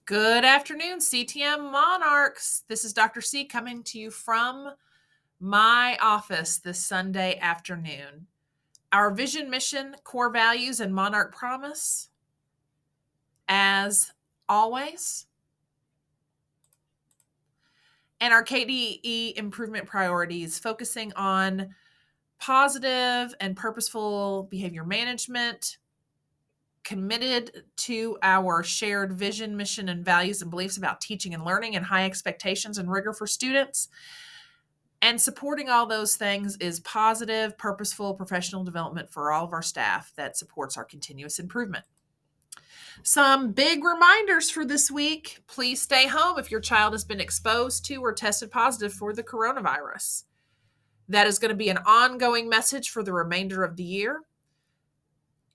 Good afternoon, CTM Monarchs. This is Dr. C coming to you from my office this Sunday afternoon. Our vision, mission, core values, and Monarch promise, as always, and our KDE improvement priorities, focusing on positive and purposeful behavior management, committed to our shared vision, mission, and values and beliefs about teaching and learning, and high expectations and rigor for students. And supporting all those things is positive, purposeful, professional development for all of our staff that supports our continuous improvement. Some big reminders for this week. Please stay home if your child has been exposed to or tested positive for the coronavirus. That is going to be an ongoing message for the remainder of the year.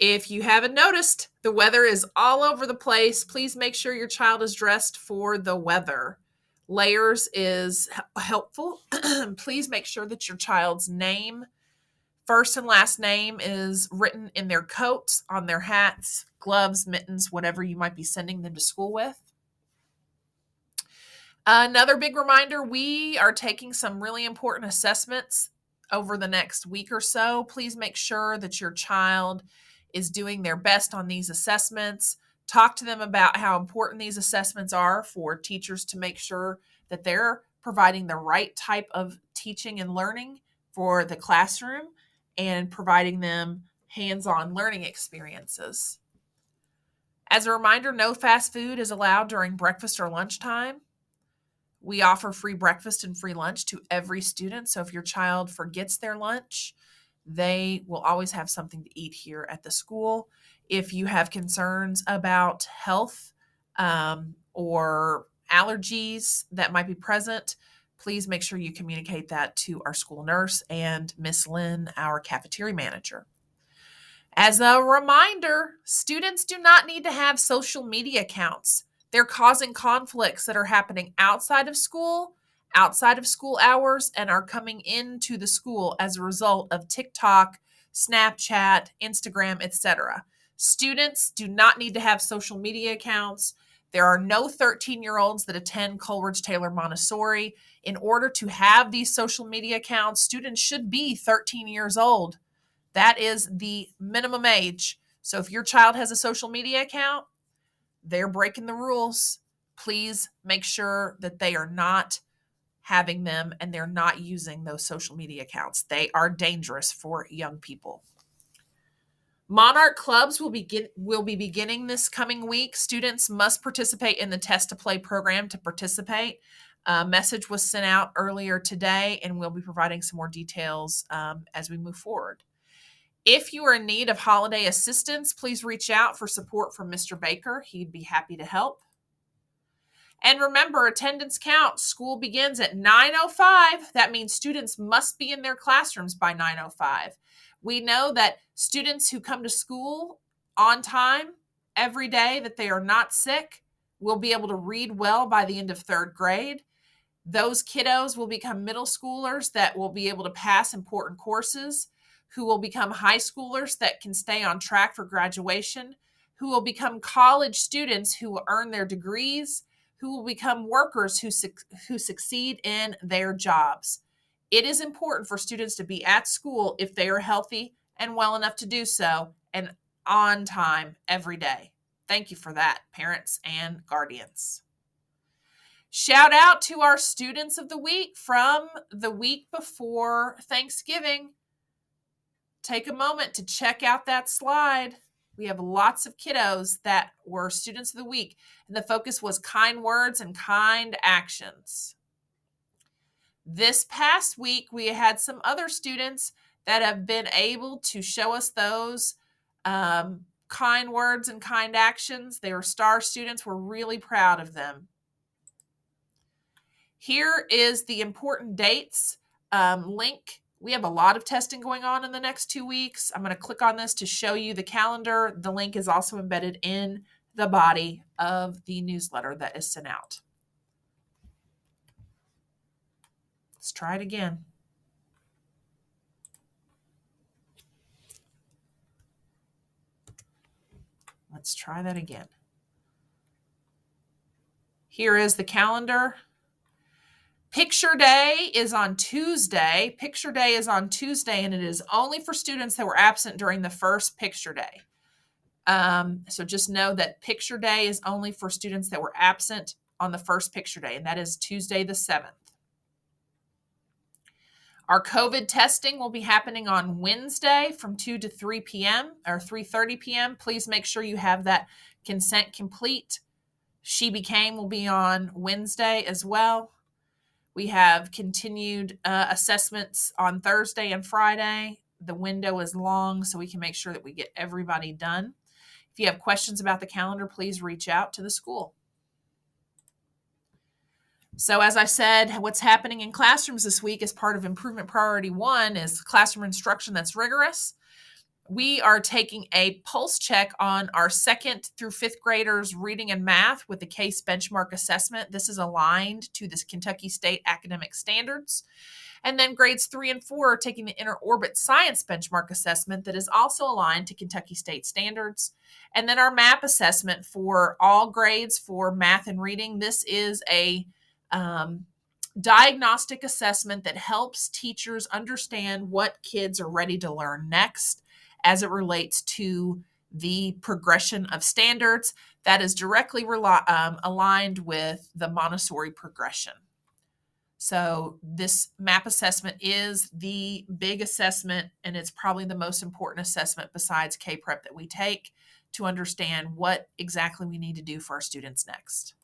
If you haven't noticed, the weather is all over the place. Please make sure your child is dressed for the weather. Layers is helpful. Please make sure that your child's name, first and last name, is written in their coats, on their hats, gloves, mittens, whatever you might be sending them to school with. Another big reminder, we are taking some really important assessments over the next week or so. Please make sure that your child is doing their best on these assessments. Talk to them about how important these assessments are for teachers to make sure that they're providing the right type of teaching and learning for the classroom and providing them hands-on learning experiences. As a reminder, no fast food is allowed during breakfast or lunchtime. We offer free breakfast and free lunch to every student. So if your child forgets their lunch, they will always have something to eat here at the school. If you have concerns about health or allergies that might be present, please make sure you communicate that to our school nurse and Miss Lynn, our cafeteria manager. As a reminder, students do not need to have social media accounts. They're causing conflicts that are happening outside of school hours, and are coming into the school as a result of TikTok, Snapchat, Instagram, etc. Students do not need to have social media accounts. There are no 13-year-olds that attend Coleridge Taylor Montessori. In order to have these social media accounts, students should be 13 years old. That is the minimum age. So if your child has a social media account, they're breaking the rules. Please make sure that they are not having them and they're not using those social media accounts. They are dangerous for young people. Monarch Clubs will be beginning this coming week. Students must participate in the Test to Play program to participate. A message was sent out earlier today, and we'll be providing some more details as we move forward. If you are in need of holiday assistance, please reach out for support from Mr. Baker. He'd be happy to help. And remember, attendance counts. School begins at 9:05. That means students must be in their classrooms by 9:05. We know that students who come to school on time every day, that they are not sick, will be able to read well by the end of third grade. Those kiddos will become middle schoolers that will be able to pass important courses, who will become high schoolers that can stay on track for graduation, who will become college students who will earn their degrees, who will become workers who succeed in their jobs. It is important for students to be at school if they are healthy and well enough to do so, and on time every day. Thank you for that, parents and guardians. Shout out to our students of the week from the week before Thanksgiving. Take a moment to check out that slide. We have lots of kiddos that were students of the week, and the focus was kind words and kind actions. This past week, we had some other students that have been able to show us those kind words and kind actions. They were star students. We're really proud of them. Here is the important dates link. We have a lot of testing going on in the next 2 weeks. I'm going to click on this to show you the calendar. The link is also embedded in the body of the newsletter that is sent out. Let's try it again. Let's try that again. Here is the calendar. Picture Day is on Tuesday. Picture Day is on Tuesday, and it is only for students that were absent during the first Picture Day. So just know that Picture Day is only for students that were absent on the first Picture Day, and that is Tuesday the 7th. Our COVID testing will be happening on Wednesday from 2 to 3 p.m. or 3:30 p.m. Please make sure you have that consent complete. She Became will be on Wednesday as well. We have continued assessments on Thursday and Friday. The window is long, so we can make sure that we get everybody done. If you have questions about the calendar, please reach out to the school. So as I said, what's happening in classrooms this week as part of Improvement Priority 1 is classroom instruction that's rigorous. We are taking a pulse check on our 2nd through 5th graders reading and math with the CASE benchmark assessment. This is aligned to the Kentucky State academic standards. And then grades 3 and 4 are taking the Inner Orbit Science benchmark assessment that is also aligned to Kentucky State standards. And then our MAP assessment for all grades for math and reading. This is a diagnostic assessment that helps teachers understand what kids are ready to learn next as it relates to the progression of standards that is directly aligned with the Montessori progression. So this MAP assessment is the big assessment, and it's probably the most important assessment besides K-Prep that we take to understand what exactly we need to do for our students next.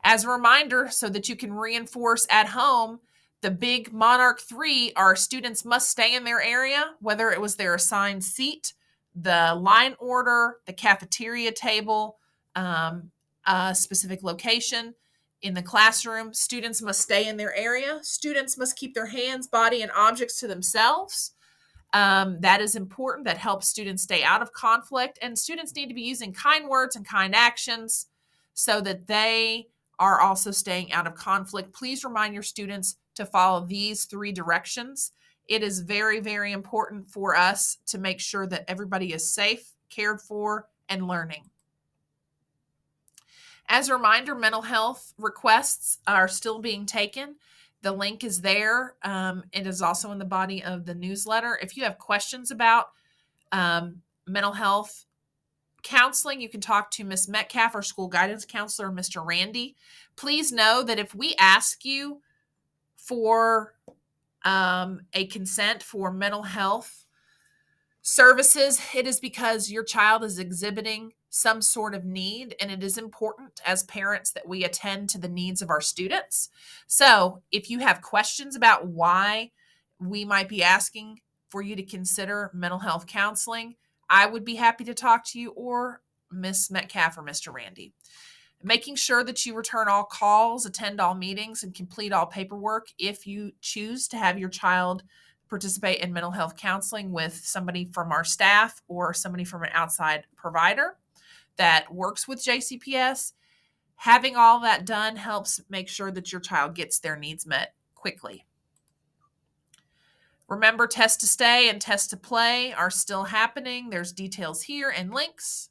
As a reminder, so that you can reinforce at home, the big Monarch 3, our students must stay in their area, whether it was their assigned seat, the line order, the cafeteria table, a specific location in the classroom. Students must stay in their area. Students must keep their hands, body, and objects to themselves. That is important. That helps students stay out of conflict. And students need to be using kind words and kind actions so that they are also staying out of conflict. Please remind your students to follow these 3 directions. It is very, very important for us to make sure that everybody is safe, cared for, and learning. As a reminder, mental health requests are still being taken. The link is there. It is also in the body of the newsletter. If you have questions about mental health counseling, you can talk to Ms. Metcalf, our school guidance counselor, Mr. Randy. Please know that if we ask you for a consent for mental health services, it is because your child is exhibiting some sort of need, and it is important as parents that we attend to the needs of our students. So if you have questions about why we might be asking for you to consider mental health counseling, I would be happy to talk to you, or Ms. Metcalf or Mr. Randy. Making sure that you return all calls, attend all meetings, and complete all paperwork if you choose to have your child participate in mental health counseling with somebody from our staff or somebody from an outside provider that works with JCPS. Having all that done helps make sure that your child gets their needs met quickly. Remember, Test to Stay and Test to Play are still happening. There's details here and links.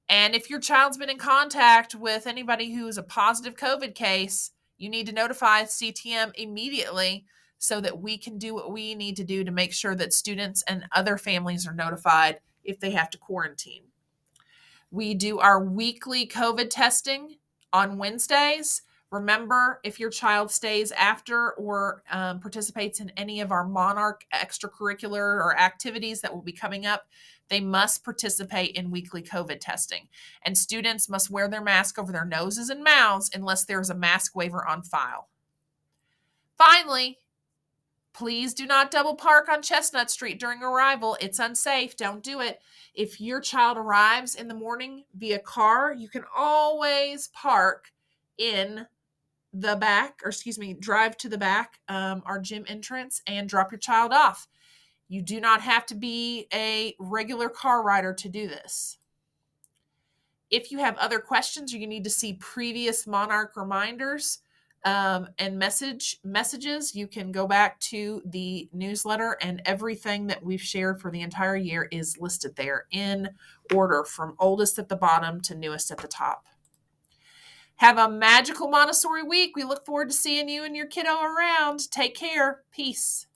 And if your child's been in contact with anybody who is a positive COVID case, you need to notify CTM immediately so that we can do what we need to do to make sure that students and other families are notified if they have to quarantine. We do our weekly COVID testing on Wednesdays. Remember, if your child stays after or participates in any of our Monarch extracurricular or activities that will be coming up, they must participate in weekly COVID testing. And students must wear their mask over their noses and mouths unless there is a mask waiver on file. Finally, please do not double park on Chestnut Street during arrival. It's unsafe. Don't do it. If your child arrives in the morning via car, you can always park in the back, drive to the back, our gym entrance, and drop your child off. You do not have to be a regular car rider to do this. If you have other questions or you need to see previous Monarch reminders and messages, you can go back to the newsletter, and everything that we've shared for the entire year is listed there in order from oldest at the bottom to newest at the top. Have a magical Montessori week. We look forward to seeing you and your kiddo around. Take care. Peace.